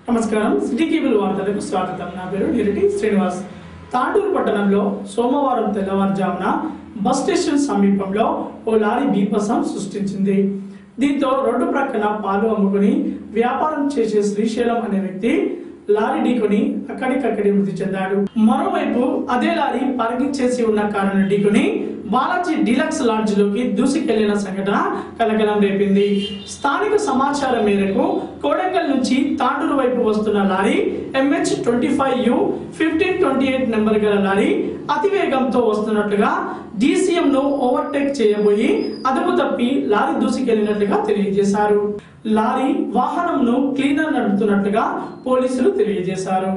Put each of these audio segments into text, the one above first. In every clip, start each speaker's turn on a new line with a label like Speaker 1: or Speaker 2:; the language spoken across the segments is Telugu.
Speaker 1: నమస్కారం సిటీ కేబుల్ వార్తలకు స్వాగతం. నా పేరు నిరటి శ్రీనివాస్. తాండూరు పట్టణంలో సోమవారం తెల్లవారుజామున బస్ స్టేషన్ సమీపంలో ఓ లారీ బీభత్సం సృష్టించింది. దీంతో రోడ్డు ప్రక్కన పాలు అమ్ముకుని వ్యాపారం చేసే శ్రీశైలం అనే వ్యక్తి లారీ ఢీకొని అక్కడికక్కడి మృతి చెందాడు. మరోవైపు అదే లారీ పార్కింగ్ చేసి ఉన్న కారును ఢీకొని బాలాజీ డీలక్స్ లాడ్జ్ లోకి దూసుకెళ్లిన సంఘటన కలకలం రేపింది. స్థానిక సమాచారం మేరకు కోడంగల్ నుంచి తాండూరు వైపు వస్తున్న లారీ MH25U 1528 నెంబర్ గల లారీ అతివేగంతో వస్తున్నట్లుగా DCM ను ఓవర్టేక్ చేయబోయి అదుపు తప్పి లారీ దూసుకెళ్లినట్లుగా తెలియజేశారు. లారీ వాహనంను క్లీనర్ నడుపుతున్నట్లుగా పోలీసులు తెలియజేశారు.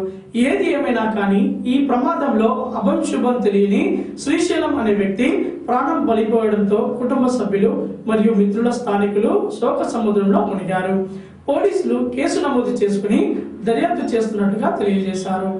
Speaker 1: ఏది ఏమైనా కానీ ఈ ప్రమాదంలో అభంశుభం తెలియని శ్రీశైలం అనే వ్యక్తి ప్రాణం బలిపోవడంతో కుటుంబ సభ్యులు మరియు మిత్రుల స్థానికులు శోక సముద్రంలో మునిగారు. పోలీసులు కేసు నమోదు చేసుకుని దర్యాప్తు చేస్తున్నట్లుగా తెలియజేశారు.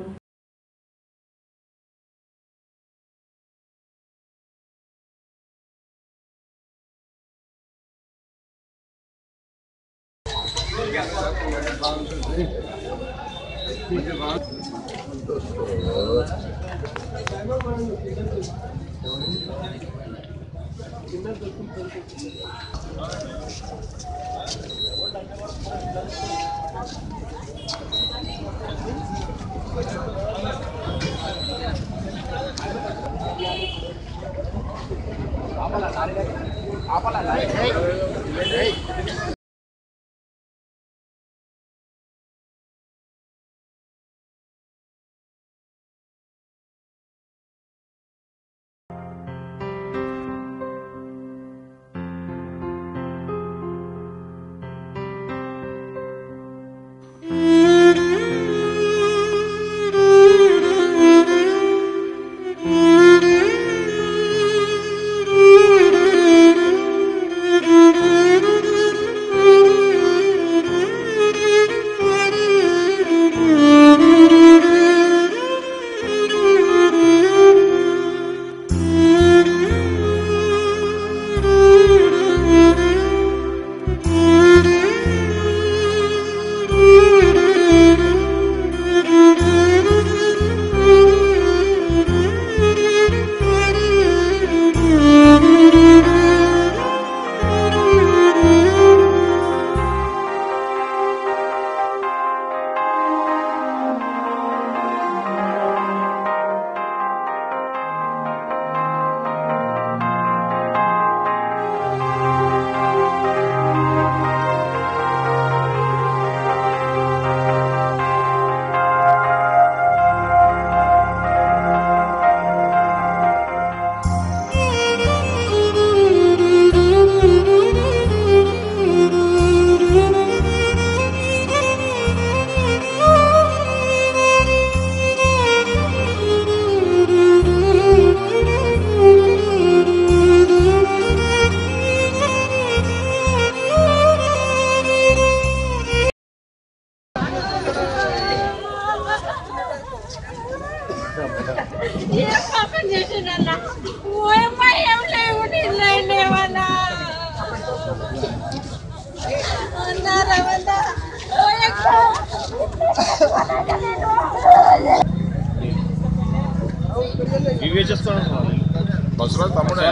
Speaker 2: బస్సులో తమ్ముడు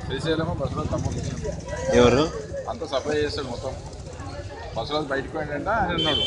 Speaker 2: శ్రీశైలమో బస్సులో తమ్ముడు
Speaker 3: ఎవరు
Speaker 2: అంతా సప్లై చేస్తాడు మొత్తం. బస్సులో బయటకు పోయిందంటే ఆయన ఉన్నాడు.